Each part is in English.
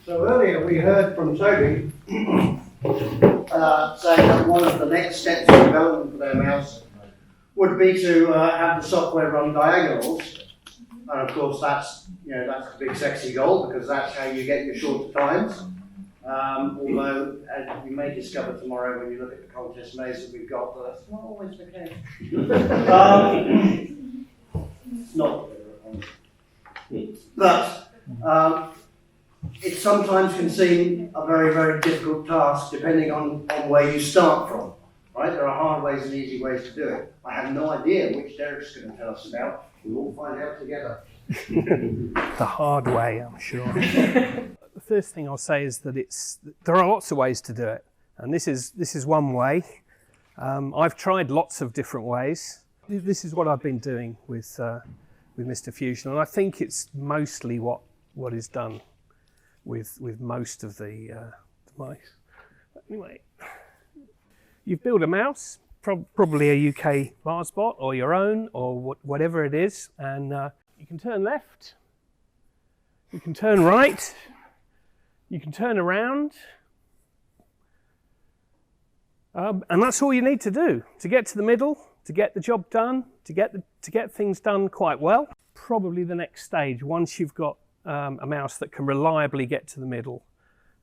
So earlier we heard from Toby saying that one of the next steps in development for their mouse would be to have the software run diagonals, and of course that's a big sexy goal because that's how you get your shorter times. Although, as you may discover tomorrow when you look at the contest maze that we've got, that's not always the case. It's not. But it sometimes can seem a very, very difficult task depending on where you start from. Right? There are hard ways and easy ways to do it. I have no idea which Derek's going to tell us about. We'll all find out together. The hard way, I'm sure. The first thing I'll say is that there are lots of ways to do it, and this is one way. I've tried lots of different ways. This is what I've been doing with Mr. Fusion, and I think it's mostly what is done with most of the mice. Anyway, you've built a mouse, probably a UKMARS bot or your own or whatever it is, and you can turn left, you can turn right, you can turn around, and that's all you need to do to get to the middle, to get the job done, to get things done quite well. Probably the next stage, once you've got a mouse that can reliably get to the middle.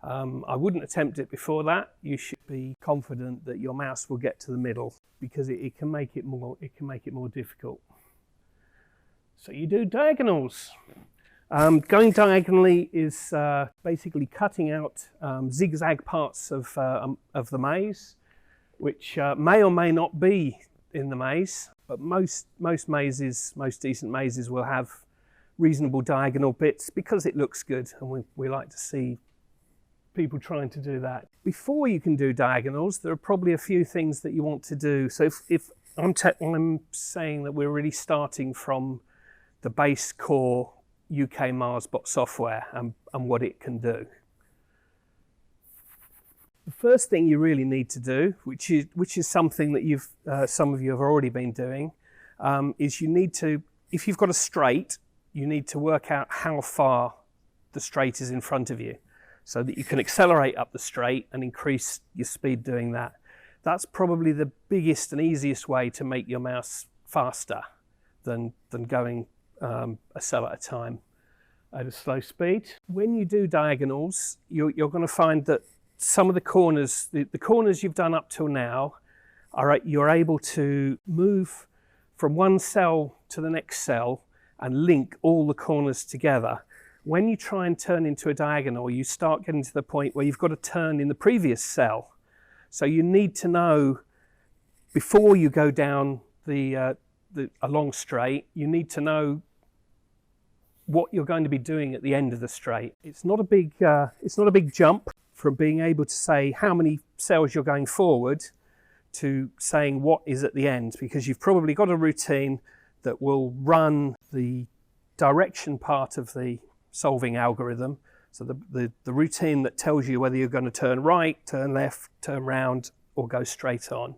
I wouldn't attempt it before that. You should be confident that your mouse will get to the middle because it can make it more difficult. So you do diagonals. Going diagonally is basically cutting out zigzag parts of the maze, which may or may not be in the maze, but most decent mazes will have reasonable diagonal bits because it looks good, and we like to see people trying to do that. Before you can do diagonals, there are probably a few things that you want to do. So if I'm saying that we're really starting from the base core UKMARS bot software and what it can do. The first thing you really need to do, which is something that some of you have already been doing, is you need to, if you've got a straight, you need to work out how far the straight is in front of you so that you can accelerate up the straight and increase your speed doing that. That's probably the biggest and easiest way to make your mouse faster than going a cell at a time at a slow speed. When you do diagonals, you're going to find that some of the corners, the corners you've done up till now, you're able to move from one cell to the next cell and link all the corners together. When you try and turn into a diagonal, you start getting to the point where you've got to turn in the previous cell. So you need to know, before you go down a long straight, you need to know what you're going to be doing at the end of the straight. It's not a big jump from being able to say how many cells you're going forward to saying what is at the end, because you've probably got a routine that will run the direction part of the solving algorithm. So the routine that tells you whether you're going to turn right, turn left, turn round, or go straight on.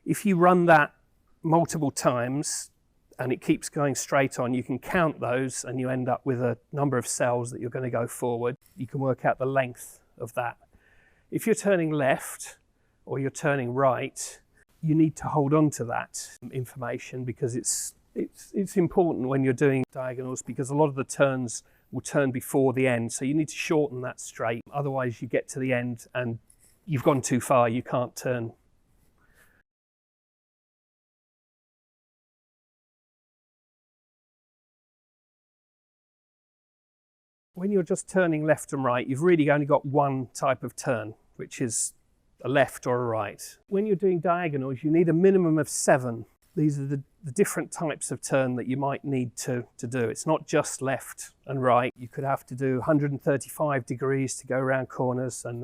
If you run that multiple times and it keeps going straight on, you can count those and you end up with a number of cells that you're going to go forward. You can work out the length of that. If you're turning left or you're turning right, you need to hold on to that information because it's important when you're doing diagonals, because a lot of the turns will turn before the end. So you need to shorten that straight. Otherwise you get to the end and you've gone too far, you can't turn. When you're just turning left and right, you've really only got one type of turn, which is a left or a right. When you're doing diagonals, you need a minimum of 7. These are the different types of turn that you might need to do. It's not just left and right. You could have to do 135 degrees to go around corners, and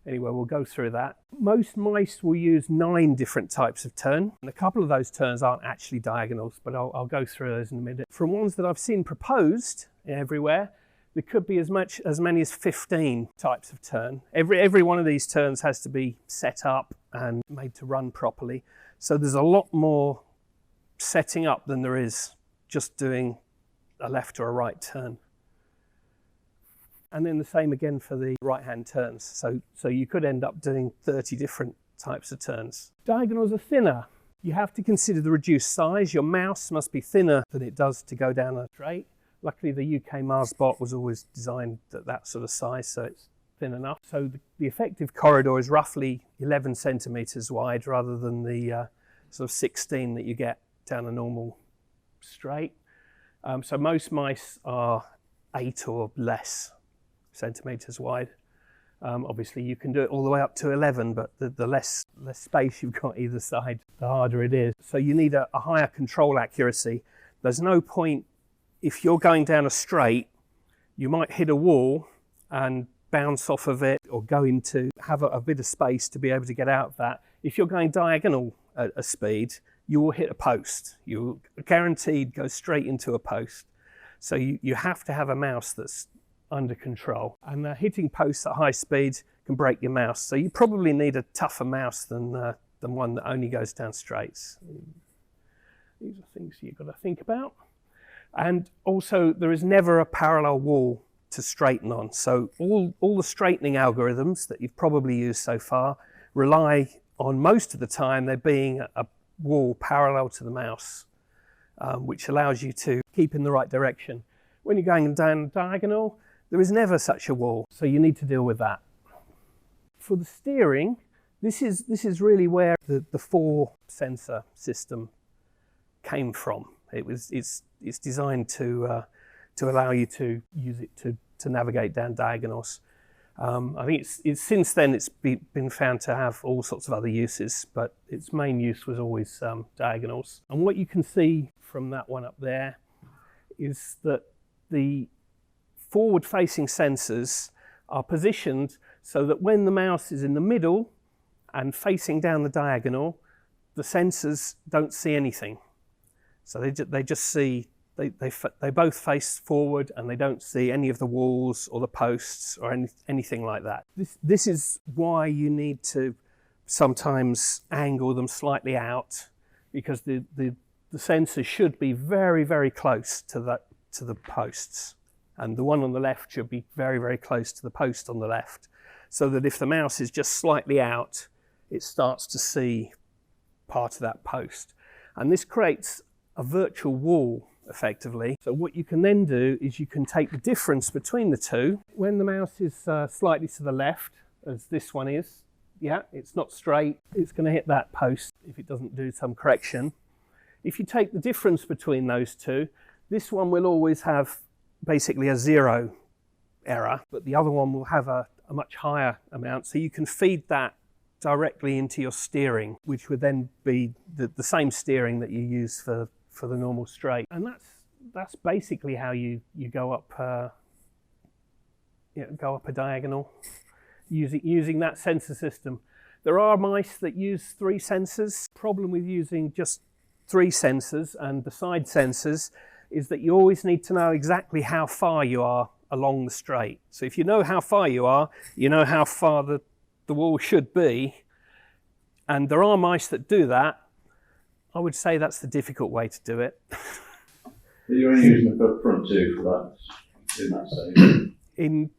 anyway, we'll go through that. Most mice will use 9 different types of turn, and a couple of those turns aren't actually diagonals, but I'll go through those in a minute. From ones that I've seen proposed everywhere, there could be as many as 15 types of turn. Every one of these turns has to be set up and made to run properly. So there's a lot more setting up than there is just doing a left or a right turn. And then the same again for the right-hand turns. So you could end up doing 30 different types of turns. Diagonals are thinner. You have to consider the reduced size. Your mouse must be thinner than it does to go down a straight. Luckily, the UKMARS bot was always designed at that sort of size, so it's thin enough. So the effective corridor is roughly 11 centimetres wide rather than the sort of 16 that you get down a normal straight. So most mice are 8 or less centimetres wide. Obviously you can do it all the way up to 11, but the less space you've got either side, the harder it is. So you need a higher control accuracy. There's no point, if you're going down a straight, you might hit a wall and bounce off of it, or go into, have a bit of space to be able to get out of that. If you're going diagonal at a speed, you will hit a post. You'll guaranteed go straight into a post. So you have to have a mouse that's under control, and hitting posts at high speed can break your mouse. So you probably need a tougher mouse than one that only goes down straights. These are things you've got to think about. And also, there is never a parallel wall to straighten on. So all the straightening algorithms that you've probably used so far rely on, most of the time, there being a wall parallel to the mouse, which allows you to keep in the right direction. When you're going down diagonal, there is never such a wall, so you need to deal with that. For the steering, this is really where the 4 sensor system came from. It's designed to allow you to use it to navigate down diagonals. I think since then it's been found to have all sorts of other uses, but its main use was always diagonals. And what you can see from that one up there is that the forward-facing sensors are positioned so that when the mouse is in the middle and facing down the diagonal, the sensors don't see anything. So they just see, they both face forward, and they don't see any of the walls or the posts or anything like that. This is why you need to sometimes angle them slightly out, because the sensor should be very, very close to the posts. And the one on the left should be very, very close to the post on the left, so that if the mouse is just slightly out, it starts to see part of that post. And this creates a virtual wall, effectively. So what you can then do is you can take the difference between the two. When the mouse is slightly to the left, as this one is, yeah, it's not straight, it's going to hit that post if it doesn't do some correction. If you take the difference between those two, this one will always have basically a 0 error, but the other one will have a much higher amount. So you can feed that directly into your steering, which would then be the same steering that you use for the normal straight. And that's basically how you go up a diagonal using that sensor system. There are mice that use 3 sensors. Problem with using just 3 sensors and the side sensors is that you always need to know exactly how far you are along the straight. So if you know how far you are, you know how far the wall should be. And there are mice that do that. I would say that's the difficult way to do it. You're only using the front 2 for that, in that stage?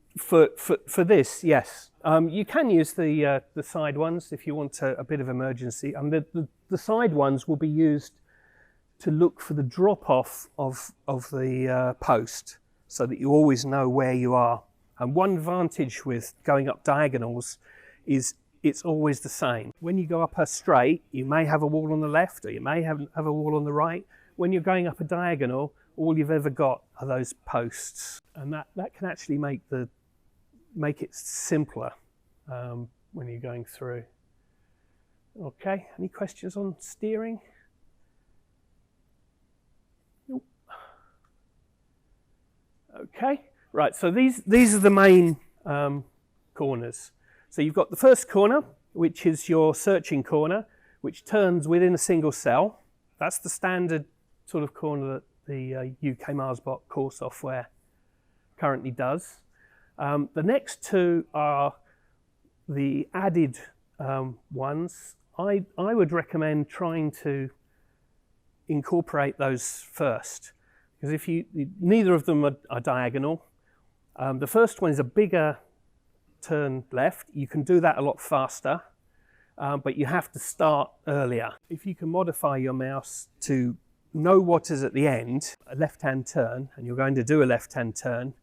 For this, yes. You can use the side ones if you want a bit of emergency. The side ones will be used to look for the drop-off of the post, so that you always know where you are. And one advantage with going up diagonals is it's always the same. When you go up a straight, you may have a wall on the left, or you may have a wall on the right. When you're going up a diagonal, all you've ever got are those posts. And that can actually make it simpler when you're going through. Okay, any questions on steering? Nope. Okay, right, so these are the main corners. So you've got the first corner, which is your searching corner, which turns within a single cell. That's the standard sort of corner that the UKMARS bot core software currently does. The next 2 are the added ones. I would recommend trying to incorporate those first, because neither of them are diagonal. The first one is a bigger turn left. You can do that a lot faster, but you have to start earlier. If you can modify your mouse to know what is at the end, a left-hand turn, and you're going to do a left-hand turn,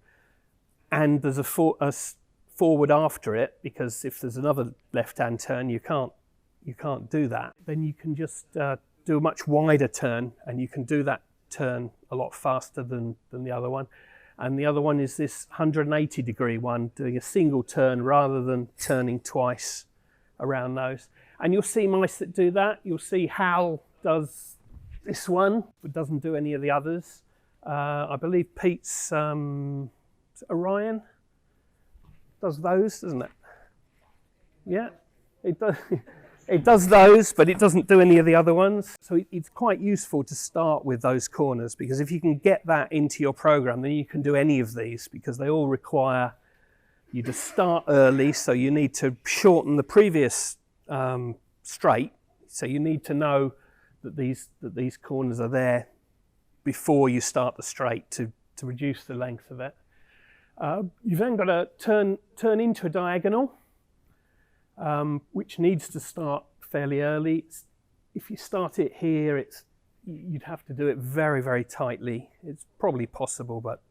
and there's a forward after it, because if there's another left-hand turn, you can't do that. Then you can just do a much wider turn, and you can do that turn a lot faster than the other one. And the other one is this 180 degree one, doing a single turn rather than turning twice around those. And you'll see mice that do that. You'll see Hal does this one, but doesn't do any of the others. I believe Pete's Orion does those, doesn't it? Yeah, it does. It does those, but it doesn't do any of the other ones. So it's quite useful to start with those corners, because if you can get that into your program, then you can do any of these, because they all require you to start early. So you need to shorten the previous straight. So you need to know that these corners are there before you start the straight to reduce the length of it. You've then got to turn into a diagonal, which needs to start fairly early. If you start it here, you'd have to do it very, very tightly. It's probably possible, but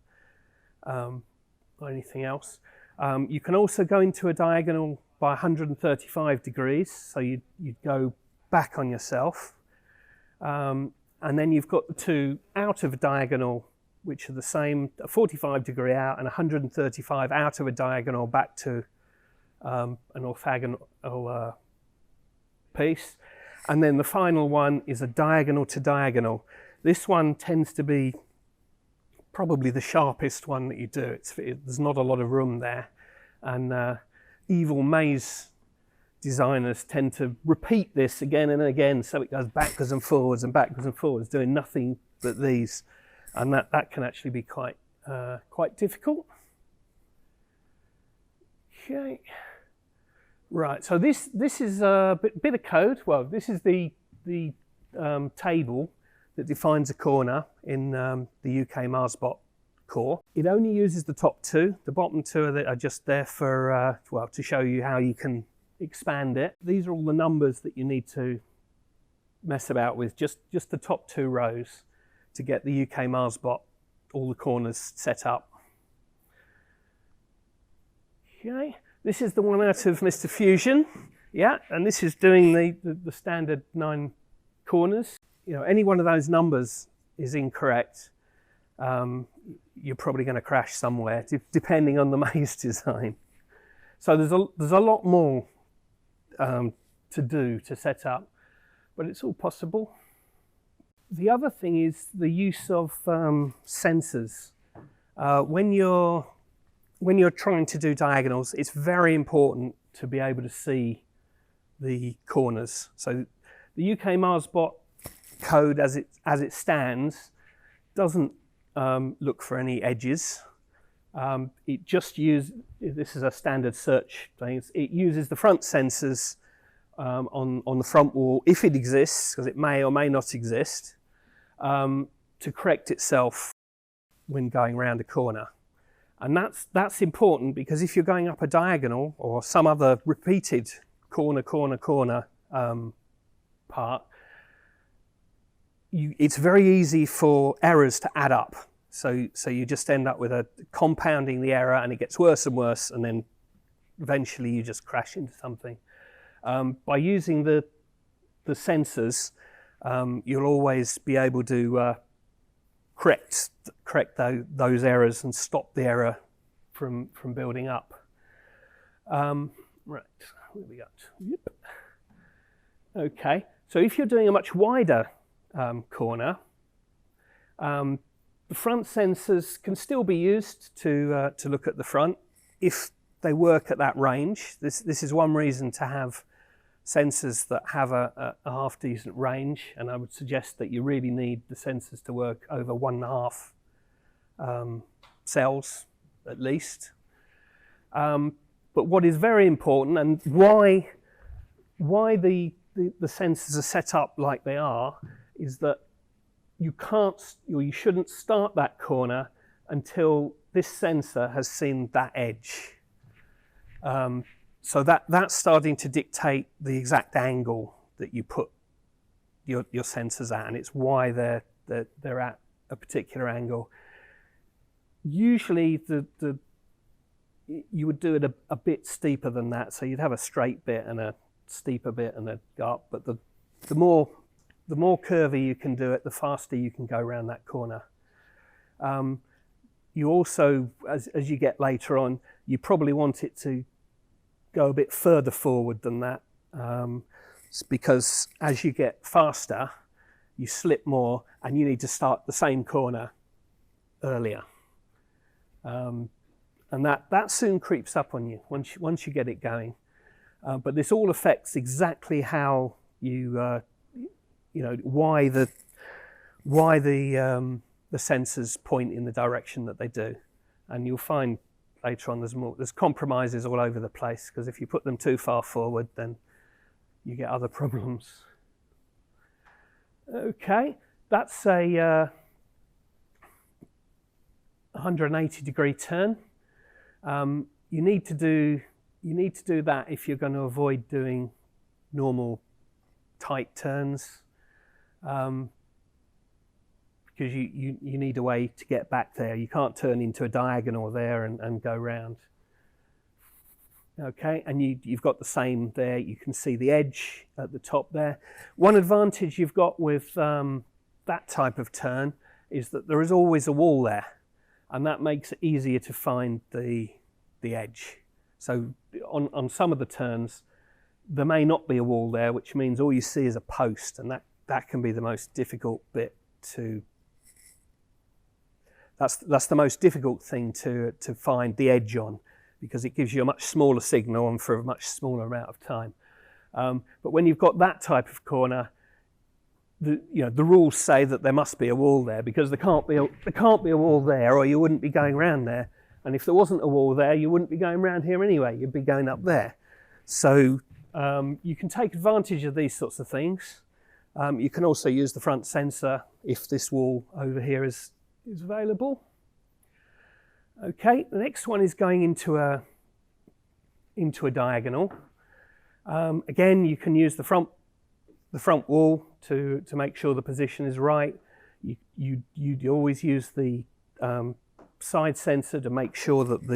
not anything else. You can also go into a diagonal by 135 degrees, so you'd go back on yourself. And then you've got the two out of a diagonal, which are the same, a 45 degree out and 135 out of a diagonal back to an orthogonal piece. And then the final one is a diagonal to diagonal. This one tends to be probably the sharpest one that you do. There's not a lot of room there. And evil maze designers tend to repeat this again and again, so it goes backwards and forwards, doing nothing but these. And that can actually be quite difficult. Okay. Right, so this is a bit of code. Well, this is the table that defines a corner in the UKMARS bot core. It only uses the top two. The bottom two are just there for, to show you how you can expand it. These are all the numbers that you need to mess about with, just the top two rows to get the UKMARS bot, all the corners set up. Okay. This is the one out of Mr. Fusion, yeah, and this is doing the standard 9 corners. You know, any one of those numbers is incorrect. You're probably going to crash somewhere, depending on the maze design. So there's a lot more to do to set up, but it's all possible. The other thing is the use of sensors. When you're trying to do diagonals, it's very important to be able to see the corners. So the UKMARS bot code as it stands doesn't look for any edges. It just this is a standard search thing. It uses the front sensors on the front wall, if it exists, because it may or may not exist, to correct itself when going around a corner. And that's important, because if you're going up a diagonal or some other repeated corner part, it's very easy for errors to add up. So you just end up with compounding the error, and it gets worse and worse, and then eventually you just crash into something. By using the sensors, you'll always be able to correct those errors and stop the error from building up. Right, where we got? Yep. Okay, so if you're doing a much wider corner, the front sensors can still be used to look at the front if they work at that range. This is one reason to have sensors that have a half decent range, and I would suggest that you really need the sensors to work over 1.5 cells at least. But what is very important, and why the sensors are set up like they are, is that you shouldn't start that corner until this sensor has seen that edge. So that's starting to dictate the exact angle that you put your sensors at, and it's why they're at a particular angle. Usually you would do it a bit steeper than that, so you'd have a straight bit and a steeper bit and a up, but the more curvy you can do it, the faster you can go around that corner. You also, as you get later on, you probably want it to go a bit further forward than that, because as you get faster, you slip more and you need to start the same corner earlier. And that soon creeps up on you once you get it going. But this all affects exactly how you why the sensors point in the direction that they do. And you'll find later on there's compromises all over the place, because if you put them too far forward, then you get other problems. Okay, that's a 180-degree turn. You need to do that if you're going to avoid doing normal tight turns, because you need a way to get back there. You can't turn into a diagonal there and go round. Okay, and you've got the same there. You can see the edge at the top there. One advantage you've got with that type of turn is that there is always a wall there, and that makes it easier to find the edge. So on some of the turns, there may not be a wall there, which means all you see is a post, and that can be the most difficult bit to. That's the most difficult thing to find the edge on, because it gives you a much smaller signal and for a much smaller amount of time. But when you've got that type of corner, the rules say that there must be a wall there, because there can't be a wall there, or you wouldn't be going around there. And if there wasn't a wall there, you wouldn't be going around here anyway. You'd be going up there. So you can take advantage of these sorts of things. You can also use the front sensor if this wall over here is available. Okay, the next one is going into a diagonal. Again, you can use the front wall to make sure the position is right. You always use the side sensor to make sure that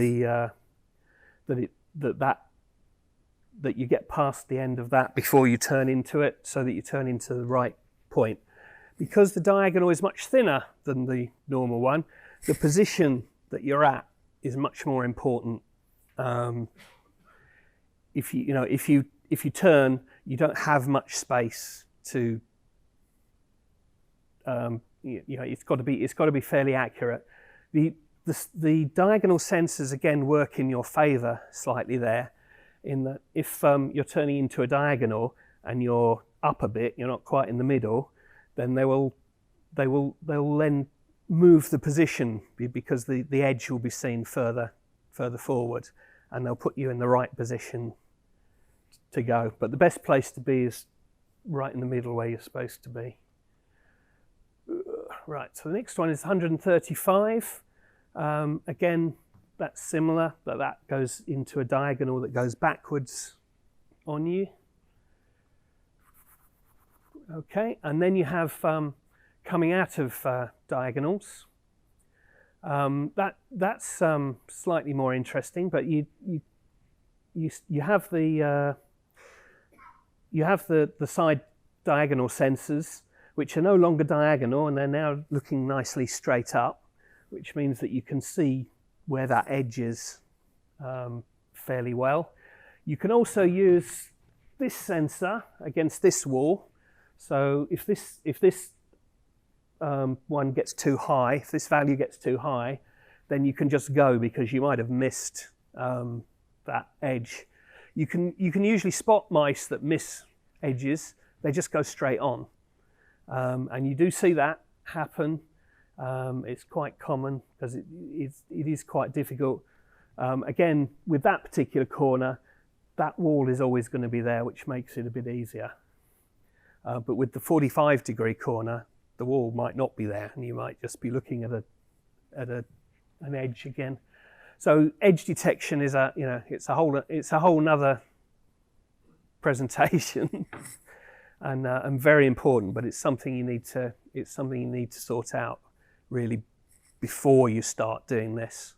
that you get past the end of that before you turn into it, so that you turn into the right point. Because the diagonal is much thinner than the normal one, the position that you're at is much more important. If you turn, you don't have much space to. It's got to be fairly accurate. The diagonal sensors again work in your favour slightly there, in that if you're turning into a diagonal and you're up a bit, you're not quite in the middle, then they'll then move the position, because the edge will be seen further forward, and they'll put you in the right position to go. But the best place to be is right in the middle where you're supposed to be. Right, so the next one is 135. Again, that's similar, but that goes into a diagonal that goes backwards on you. Okay, and then you have coming out of diagonals. That's slightly more interesting, but you have the side diagonal sensors, which are no longer diagonal, and they're now looking nicely straight up, which means that you can see where that edge is fairly well. You can also use this sensor against this wall. So if this one gets too high, if this value gets too high, then you can just go, because you might have missed that edge. You can usually spot mice that miss edges. They just go straight on, and you do see that happen. It's quite common, because it is quite difficult. Again, with that particular corner, that wall is always going to be there, which makes it a bit easier. But with the 45-degree corner, the wall might not be there, and you might just be looking at a an edge again. So edge detection is it's a whole nother presentation, and very important. But it's something you need to sort out really before you start doing this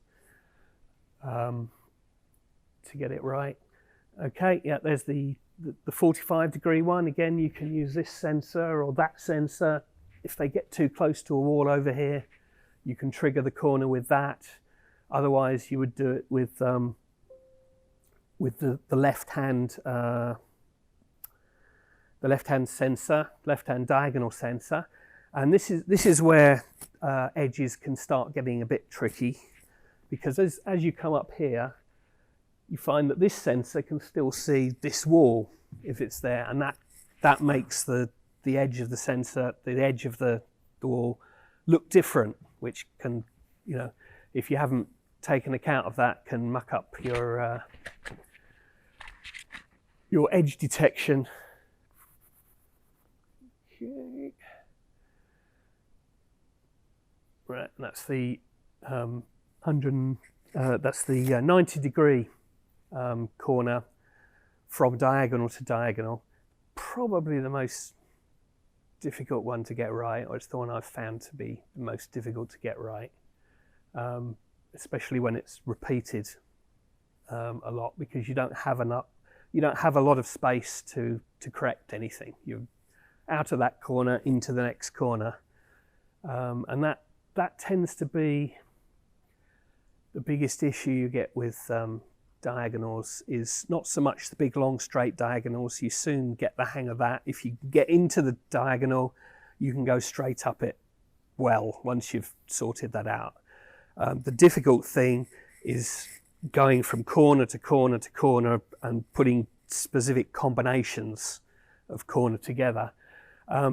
to get it right. Okay, yeah, there's the 45-degree one. Again, you can use this sensor or that sensor. If they get too close to a wall over here, you can trigger the corner with that. Otherwise, you would do it with the left-hand sensor, left-hand diagonal sensor, and this is where edges can start getting a bit tricky, because as you come up here, you find that this sensor can still see this wall if it's there, and that makes the edge of the sensor, the edge of the wall, look different, which can, if you haven't taken account of that, can muck up your edge detection. Okay. Right, that's the 90-degree corner from diagonal to diagonal. Probably the most difficult one to get right, or it's the one I've found to be the most difficult to get right, especially when it's repeated a lot, because you don't have a lot of space to correct anything. You're out of that corner into the next corner, and that tends to be the biggest issue you get with diagonals. Is not so much the big long straight diagonals. You soon get the hang of that. If you get into the diagonal, you can go straight up it well once you've sorted that out. The difficult thing is going from corner to corner to corner and putting specific combinations of corner together,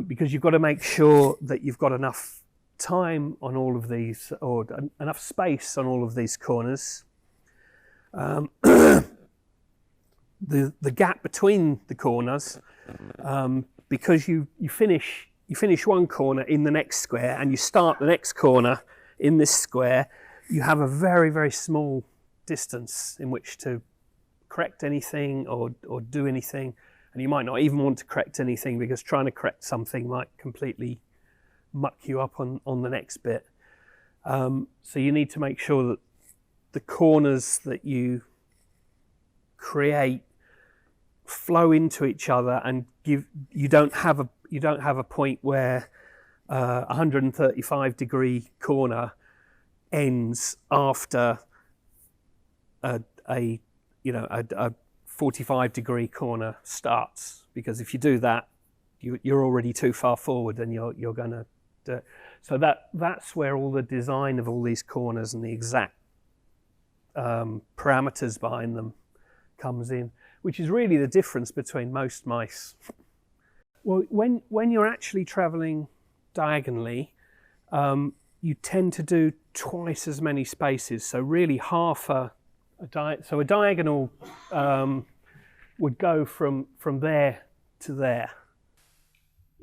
because you've got to make sure that you've got enough time on all of these, or enough space on all of these corners. The gap between the corners, because you finish one corner in the next square and you start the next corner in this square, you have a very, very small distance in which to correct anything or do anything, and you might not even want to correct anything, because trying to correct something might completely muck you up on the next bit. So you need to make sure that the corners that you create flow into each other, and you don't have a point where 135-degree corner ends after a 45-degree corner starts, because if you do that, you're already too far forward, and you're going to do it. So that's where all the design of all these corners and the exact parameters behind them comes in, which is really the difference between most mice. Well, when you're actually traveling diagonally, you tend to do twice as many spaces. So really half a diagonal would go from there to there.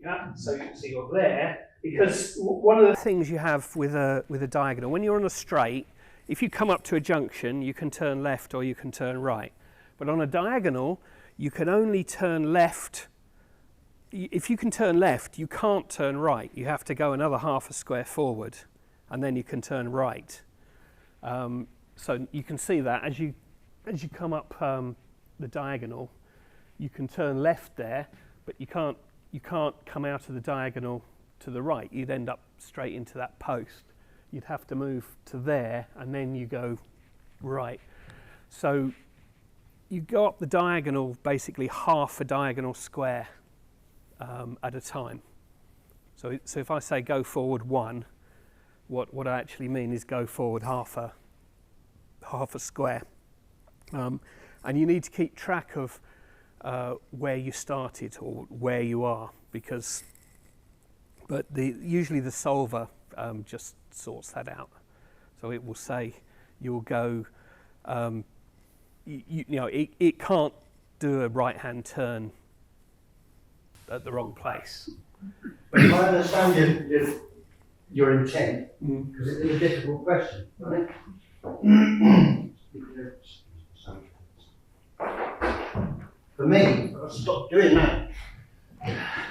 Yeah, so you're there, because one of the things you have with a diagonal, when you're on a straight, if you come up to a junction, you can turn left or you can turn right. But on a diagonal, you can only turn left. If you can turn left, you can't turn right. You have to go another half a square forward, and then you can turn right. So you can see that as you come up the diagonal, you can turn left there, but you can't come out of the diagonal to the right. You'd end up straight into that post. You'd have to move to there, and then you go right. So you go up the diagonal, basically half a diagonal square at a time. So if I say go forward 1, what I actually mean is go forward half a square. And you need to keep track of where you started or where you are, but usually the solver just sorts that out. So it will say you'll go, it can't do a right-hand turn at the wrong place. But if I understand your intent, because it is a difficult question, right? For me, I've stopped doing that.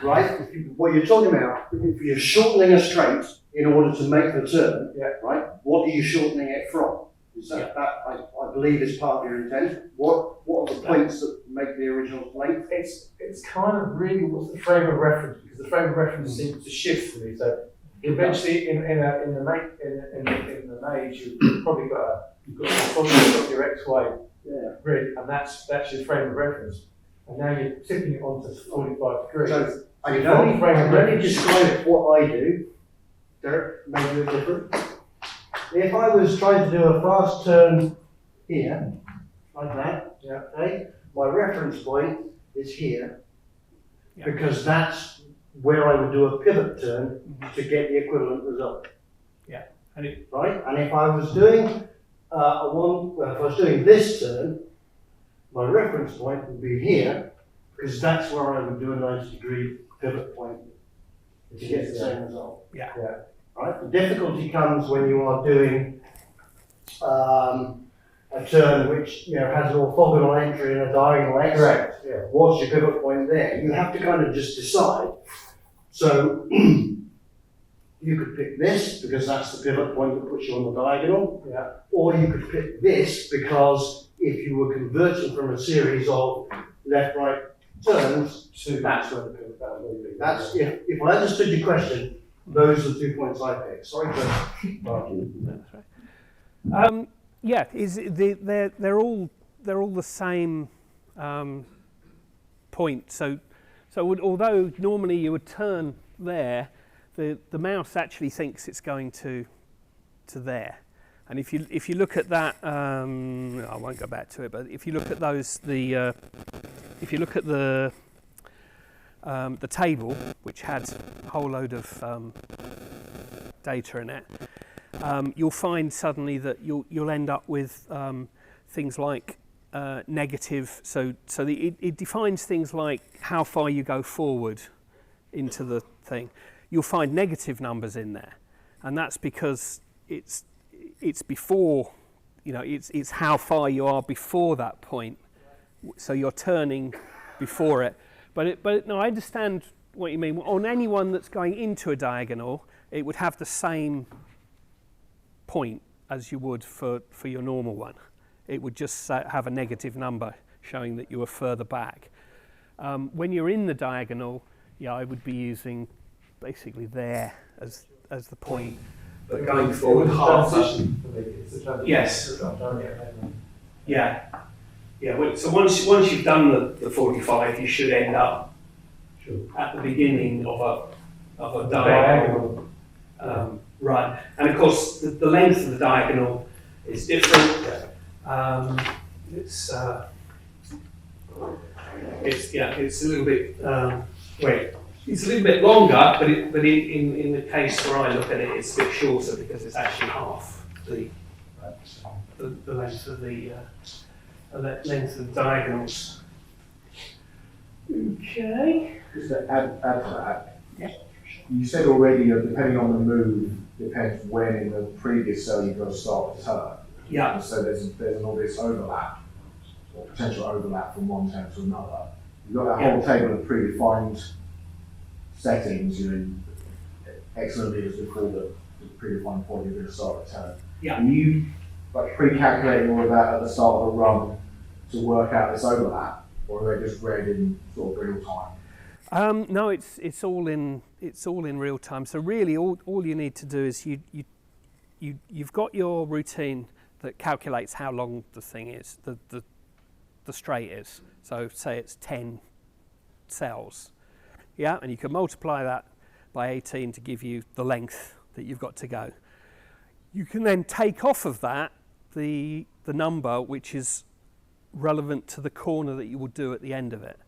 Right? What you're talking about, if you're shortening a straight in order to make the turn, right? What are you shortening it from? Is that I believe is part of your intent? What are the points that make the original length? It's kind of really what's the frame of reference, because the frame of reference seems to shift for me. So eventually, in the maze, you've probably got your XY grid, and that's your frame of reference. And now you're tipping it onto 45 degrees. So I can only describe what I do. Derek, maybe you're different. If I was trying to do a fast turn here, like that, okay, my reference point is here, because that's where I would do a pivot turn to get the equivalent result. Yeah. Right? And if I was doing if I was doing this turn, my reference point would be here, because that's where I would do a 90-degree pivot point to get the same result. Yeah. Right? The difficulty comes when you are doing a turn which has an orthogonal entry and a diagonal exit. Correct. Yeah. What's your pivot point there? You have to kind of just decide. So you could pick this because that's the pivot point that puts you on the diagonal. Yeah. Or you could pick this because if you were converting from a series of left-right turns, that's where the pivot value would be. That's if I understood your question, those are the 2 points I picked. Sorry for That's right. They're all the same point. So although normally you would turn there, the mouse actually thinks it's going to there. And if you look at that, I won't go back to it. But if you look at those, if you look at the table, which had a whole load of data in it, you'll find suddenly that you'll end up with things like negative. So it defines things like how far you go forward into the thing. You'll find negative numbers in there, and that's because it's before, it's how far you are before that point. So you're turning before it. But no, I understand what you mean. On anyone that's going into a diagonal, it would have the same point as you would for your normal one. It would just have a negative number showing that you were further back. When you're in the diagonal, I would be using basically there as the point. But going forward half. Yes. Yeah. So once you've done the 45, you should end up at the beginning of a diagonal. Right. And of course, the length of the diagonal is different. It's a little bit. It's a little bit longer, but in the case where I look at it, it's a bit shorter because it's actually half the length of the length of the diagonals. Okay. Just to add to that, you said already that depending on the move, depends when in the previous cell you've got to start the turn. Yeah. And so there's an obvious overlap, or potential overlap from one turn to another. You've got that whole table of predefined settings, excellently as we call the predefined point you're going to start the turn. Yeah. And you pre-calculating all of that at the start of a run to work out this overlap, or are they just read in sort of real time? No, it's all in real time. So really, all you need to do is you've got your routine that calculates how long the thing is, the straight is. So say it's 10 cells, and you can multiply that by 18 to give you the length that you've got to go. You can then take off of that the number which is relevant to the corner that you will do at the end of it.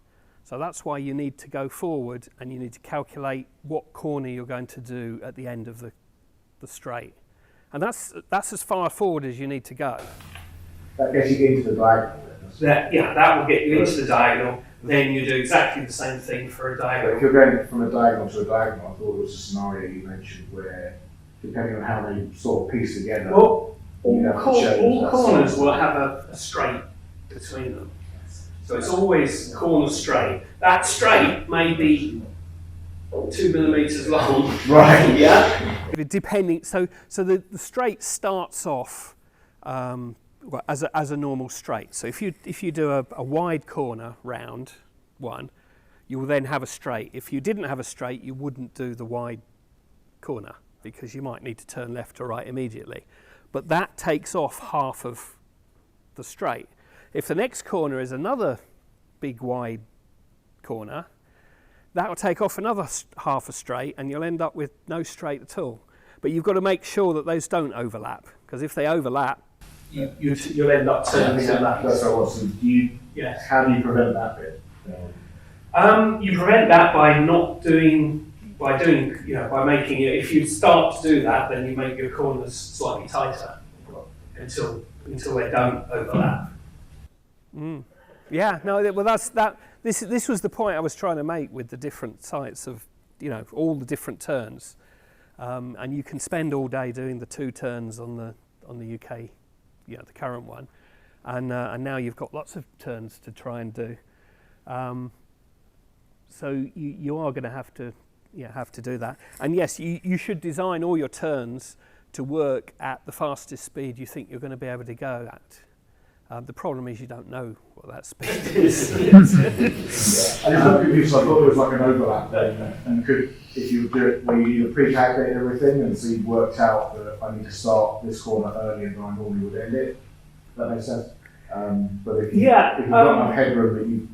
So that's why you need to go forward and you need to calculate what corner you're going to do at the end of the straight. And that's as far forward as you need to go. That gets you into the diagonal. That will get you into the diagonal. Then you do exactly the same thing for a diagonal. If you're going from a diagonal to a diagonal, I thought it was a scenario you mentioned where depending on how they sort of piece together. Well, you'd have to change all that corners size. will have a straight between them. So it's always corner straight. That straight may be 2 millimeters long. Right. Yeah. Depending, so the straight starts off well, as a normal straight. So if you do a wide corner round one, you will then have a straight. If you didn't have a straight, you wouldn't do the wide corner because you might need to turn left or right immediately. But that takes off half of the straight. If the next corner is another big wide corner, that will take off another half a straight and you'll end up with no straight at all. But you've got to make sure that those don't overlap, because if they overlap, you'll end up turning to that. That's what I was saying. Yes. How do you prevent that bit? You prevent that by making it, if you start to do that, then you make your corners slightly tighter until they don't overlap. Yeah, no, well that's that. This was the point I was trying to make with the different sites of, all the different turns, and you can spend all day doing the 2 turns on the UK, the current one, and now you've got lots of turns to try and do. So you are going to have to do that. And yes, you should design all your turns to work at the fastest speed you think you're going to be able to go at. The problem is you don't know what that speed is. And it's not confused. I thought there was like an overlap there, and if you do it where you either pre-calculate everything and so you've worked out that I need to start this corner earlier than I normally would end it. That makes sense. But if you've got enough headroom that you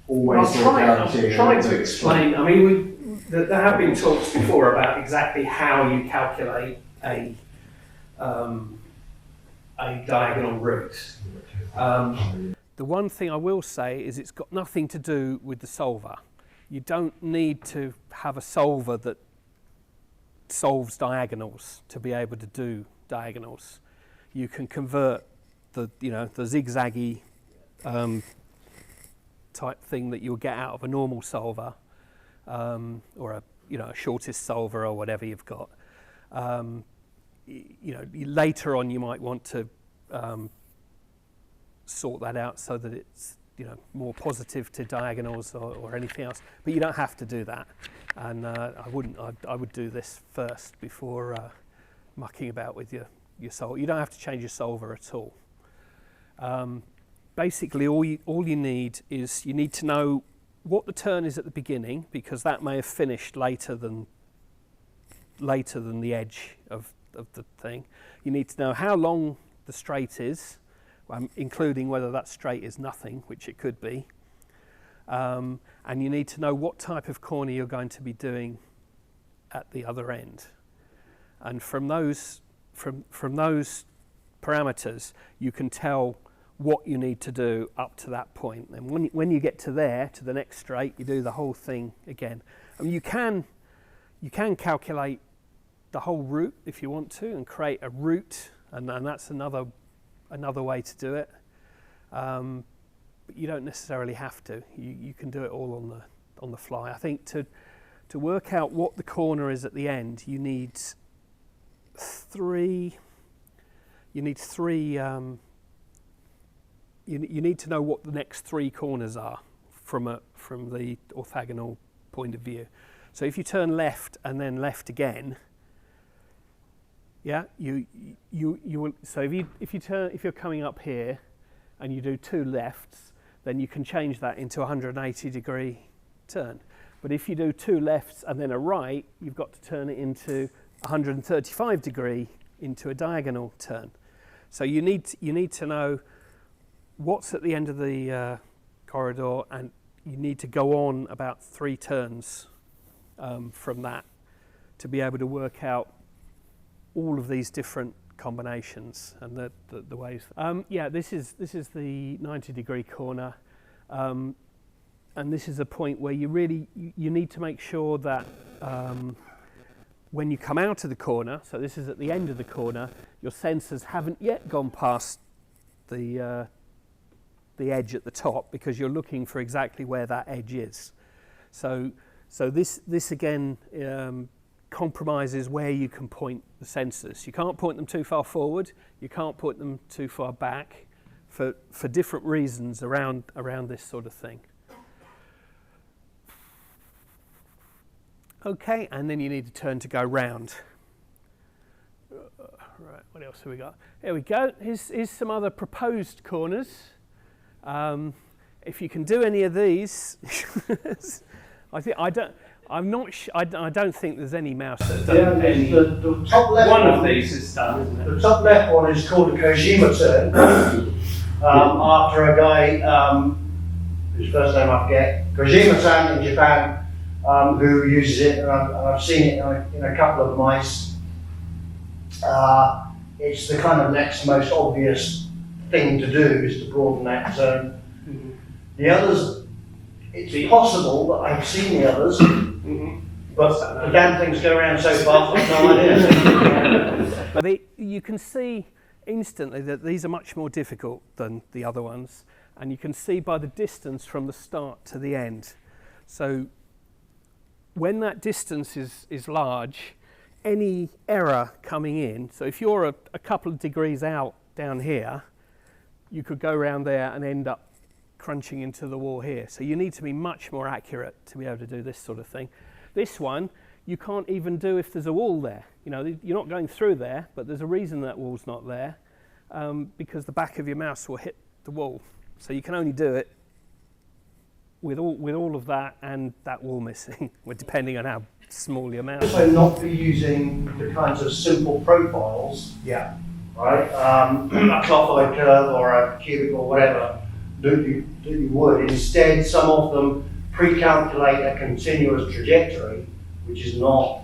always I'm trying to explain. I mean, there have been talks before about exactly how you calculate a diagonal route. The one thing I will say is it's got nothing to do with the solver. You don't need to have a solver that solves diagonals to be able to do diagonals. You can convert the zigzaggy type thing that you'll get out of a normal solver, or a shortest solver or whatever you've got. Later on you might want to sort that out so that it's more positive to diagonals or anything else, but you don't have to do that. And I would do this first before mucking about with your solver. You don't have to change your solver at all. Basically, all you need is you need to know what the turn is at the beginning, because that may have finished later than the edge of the thing. You need to know how long the straight is, including whether that straight is nothing, which it could be. And you need to know what type of corner you're going to be doing at the other end. And from those parameters, you can tell what you need to do up to that point. And when you get to the next straight, you do the whole thing again. I mean, you can calculate the whole route if you want to, and create a route, and that's another way to do it. But you don't necessarily have to. You can do it all on the fly. I think to work out what the corner is at the end, you need three. You need to know what the next 3 corners are from the orthogonal point of view. So if you turn left and then left again, yeah, you will. So if you're coming up here and you do 2 lefts, then you can change that into a 180-degree turn. But if you do 2 lefts and then a right, you've got to turn it into 135-degree into a diagonal turn. So you need to know what's at the end of the corridor, and you need to go on about 3 turns from that to be able to work out all of these different combinations and the ways. Yeah, this is the 90-degree corner, and this is a point where you need to make sure that when you come out of the corner, so this is at the end of the corner, your sensors haven't yet gone past the edge at the top, because you're looking for exactly where that edge is. So this again compromises where you can point the sensors. You can't point them too far forward, you can't point them too far back for different reasons around this sort of thing. Okay, and then you need to turn to go round. Right, what else have we got? Here we go. Here's some other proposed corners. If you can do any of these, I don't think there's any mouse that's done any. The top left One of these is done, isn't it? The top left one is called a Kojima turn, after a guy whose first name I forget. Kojima-san in Japan, who uses it, and I've seen it in a couple of mice. It's the kind of next most obvious thing to do is to broaden that turn. Mm-hmm. The others, it's possible that I've seen the others, but the damn things go around so fast, I've no idea. But you can see instantly that these are much more difficult than the other ones, and you can see by the distance from the start to the end. So when that distance is large, any error coming in, so if you're a couple of degrees out down here, you could go around there and end up crunching into the wall here. So you need to be much more accurate to be able to do this sort of thing. This one, you can't even do if there's a wall there. You know, you're not going through there, but there's a reason that wall's not there, because the back of your mouse will hit the wall. So you can only do it with all of that and that wall missing, depending on how small your mouse is. Also not be using the kinds of simple profiles, right? A clockwise curve or a cubic or whatever that you would. Instead, some of them pre-calculate a continuous trajectory, which is not,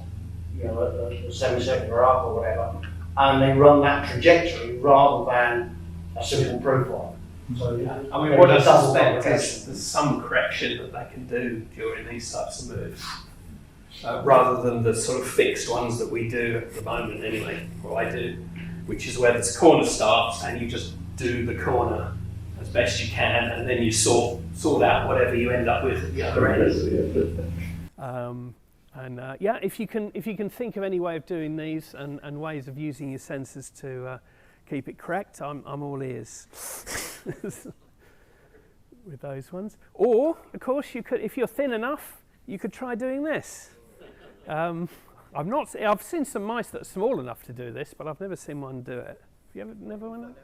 you know, a semicircular arc or whatever, and they run that trajectory rather than a simple profile. So, I mean, what I suspect is there's some correction that they can do during these types of moves, rather than the sort of fixed ones that we do at the moment anyway, or I do, which is where this corner starts and you just do the corner as best you can, and then you sort out whatever you end up with at the other end. If you can think of any way of doing these and ways of using your sensors to keep it correct, I'm all ears with those ones. Or, of course, you could, if you're thin enough, you could try doing this. I've seen some mice that are small enough to do this, but I've never seen one do it. Have you never one?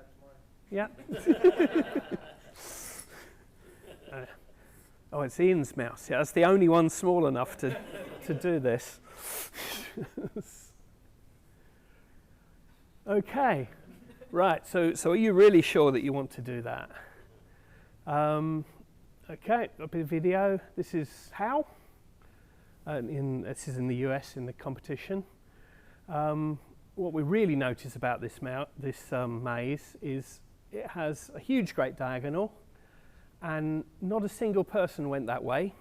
Yeah. Oh, it's Ian's mouse. Yeah, that's the only one small enough to do this. Okay. Right, so are you really sure that you want to do that? Okay, a bit of video. This is how. This is in the US in the competition. What we really notice about this maze is it has a huge great diagonal, and not a single person went that way.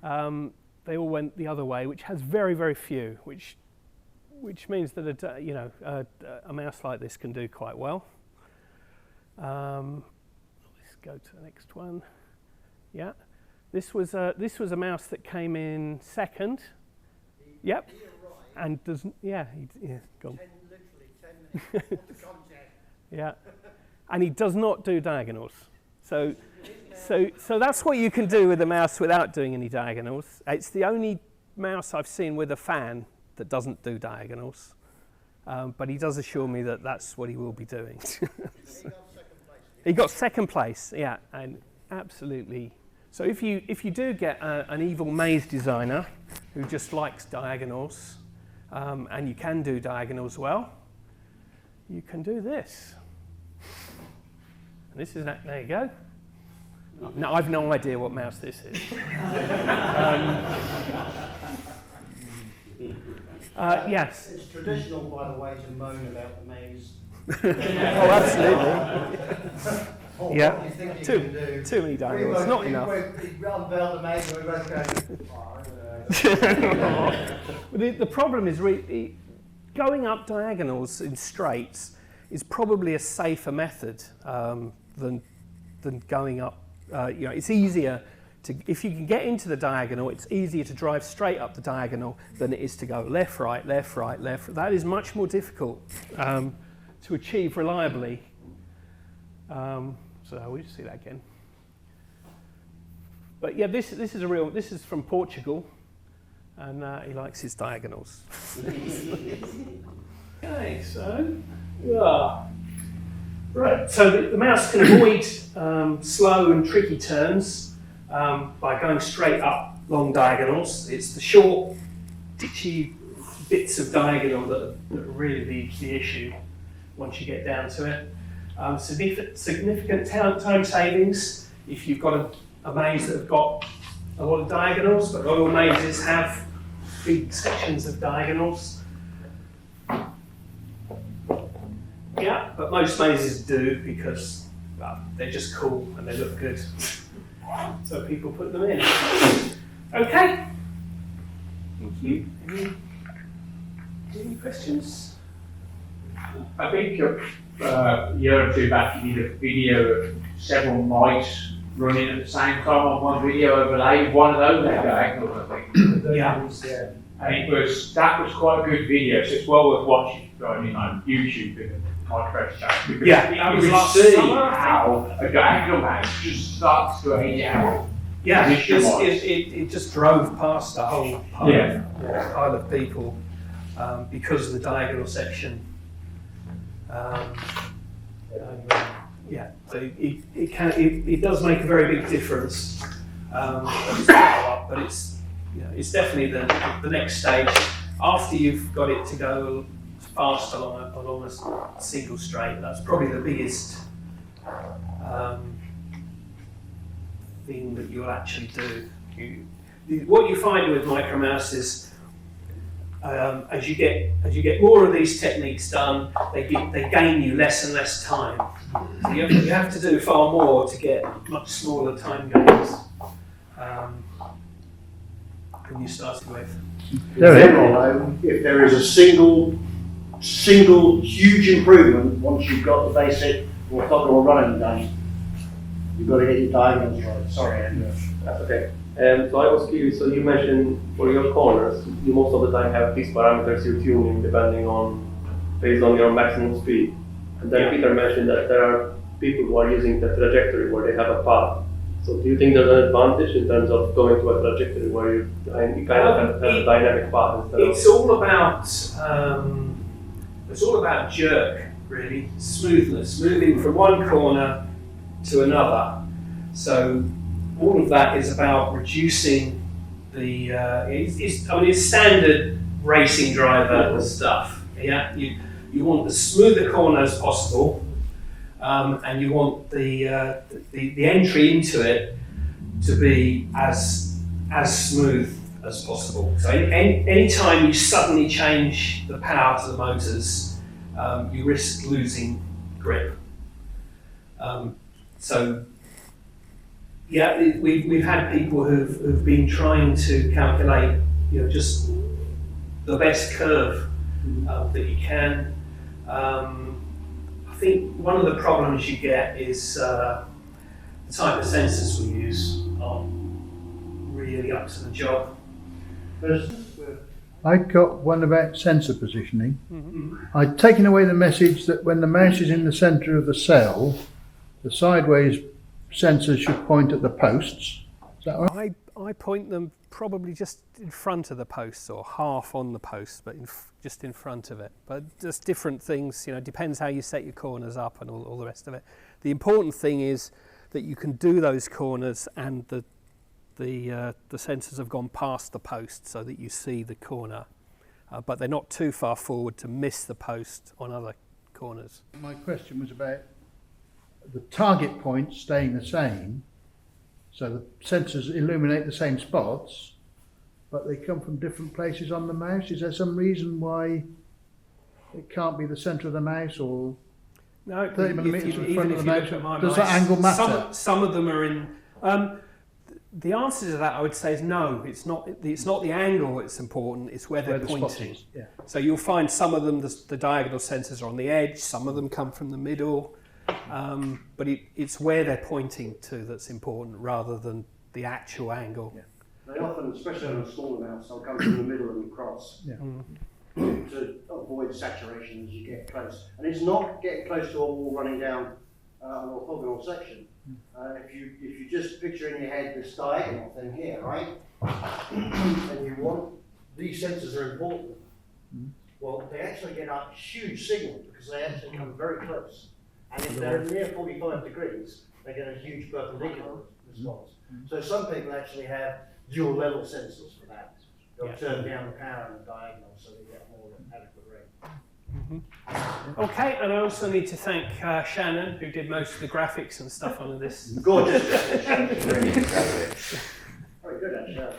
They all went the other way, which has very, very few, which means that a mouse like this can do quite well. Let's go to the next one. Yeah, this was a mouse that came in second. Yep, and doesn't. Yeah, go on. Yeah, and he does not do diagonals. So that's what you can do with a mouse without doing any diagonals. It's the only mouse I've seen with a fan that doesn't do diagonals, but he does assure me that that's what he will be doing. He got second place, yeah, and absolutely. So if you do get an evil maze designer who just likes diagonals, and you can do diagonals well, you can do this. And this is that. There you go. No, I've no idea what mouse this is. Yes. It's traditional, by the way, to moan about the maze. Oh, absolutely. Yeah. Too many diagonals. Not enough. We unveiled the maze and we both go, The problem is going up diagonals in straights is probably a safer method than going up. It's easier if you can get into the diagonal, it's easier to drive straight up the diagonal than it is to go left, right, left, right, left. That is much more difficult to achieve reliably. So we'll just see that again. But yeah, this is from Portugal, and he likes his diagonals. Okay, so right, so the mouse can avoid slow and tricky turns by going straight up long diagonals. It's the short, ditchy bits of diagonal that are really the issue once you get down to it. Significant time savings if you've got a maze that have got a lot of diagonals, but not all mazes have big sections of diagonals. Yeah, but most mazes do because they're just cool and they look good. So people put them in. Okay. Thank you. Any questions? I think a year or two back you did a video of several mice running at the same time on one video overlay. One of those had diagonals, I think. Yeah. And that was quite a good video, so it's well worth watching on YouTube and Micromouse channel. Because Yeah, you that was can last see summer, I how a diagonal mouse just starts to age out. Yeah, Position wise. it just drove past the whole pile of people because of the diagonal section. So it does make a very big difference. It's not a lot, but it's definitely the next stage after you've got it to go fast along a single straight. That's probably the biggest thing that you'll actually do. What you find with Micromouse is as you get more of these techniques done, they gain you less and less time. So you have to do far more to get much smaller time gains than you started with. In general, though, if there is a single huge improvement once you've got the basic orthogonal running done, you've got to get your diagonals right. Sorry, Andrew. That's okay. So I was curious, so you mentioned for your corners, you most of the time have fixed parameters you're tuning based on your maximum speed. And then Peter mentioned that there are people who are using the trajectory where they have a path. So do you think there's an advantage in terms of going to a trajectory where you kind of have a dynamic path instead of... It's all about jerk, really, smoothness, moving from one corner to another. So all of that is about reducing the. It's standard racing driver stuff. Yeah, you want as smooth a corner as possible, and you want the entry into it to be as smooth as possible. So any time you suddenly change the power to the motors, you risk losing grip. We've had people who've been trying to calculate, just the best curve that you can. I think one of the problems you get is the type of sensors we use aren't really up to the job. I got one about sensor positioning. I'd taken away the message that when the mouse is in the centre of the cell, the sideways sensors should point at the posts. Is that right? I point them probably just in front of the posts or half on the post, but just in front of it. But just different things, depends how you set your corners up and all the rest of it. The important thing is that you can do those corners and the sensors have gone past the post so that you see the corner, but they're not too far forward to miss the post on other corners. My question was about the target point staying the same, so the sensors illuminate the same spots, but they come from different places on the mouse. Is there some reason why it can't be the centre of the mouse or No, 30 millimetres in front of the mouse? Does mice, that angle matter? Some of them are in. The answer to that, I would say, is no. It's not the angle that's important. It's where they're pointing. Yeah. So you'll find some of them, the diagonal sensors are on the edge. Some of them come from the middle. But it's where they're pointing to that's important, rather than the actual angle. They often, especially on a smaller mouse, they'll come from the middle and across Yeah. to avoid saturation as you get close. And it's not getting close to a wall running down an orthogonal section. If you just picture in your head this diagonal thing here, right? And you want, these sensors are important. Well, they actually get a huge signal because they actually come very close. And if they're near 45 degrees, they get a huge perpendicular response. So some people actually have dual level sensors for that. They'll turn down the power in the diagonal so they get more adequate range. Okay, and I also need to thank Shannon, who did most of the graphics and stuff on this. Gorgeous. Very good, actually.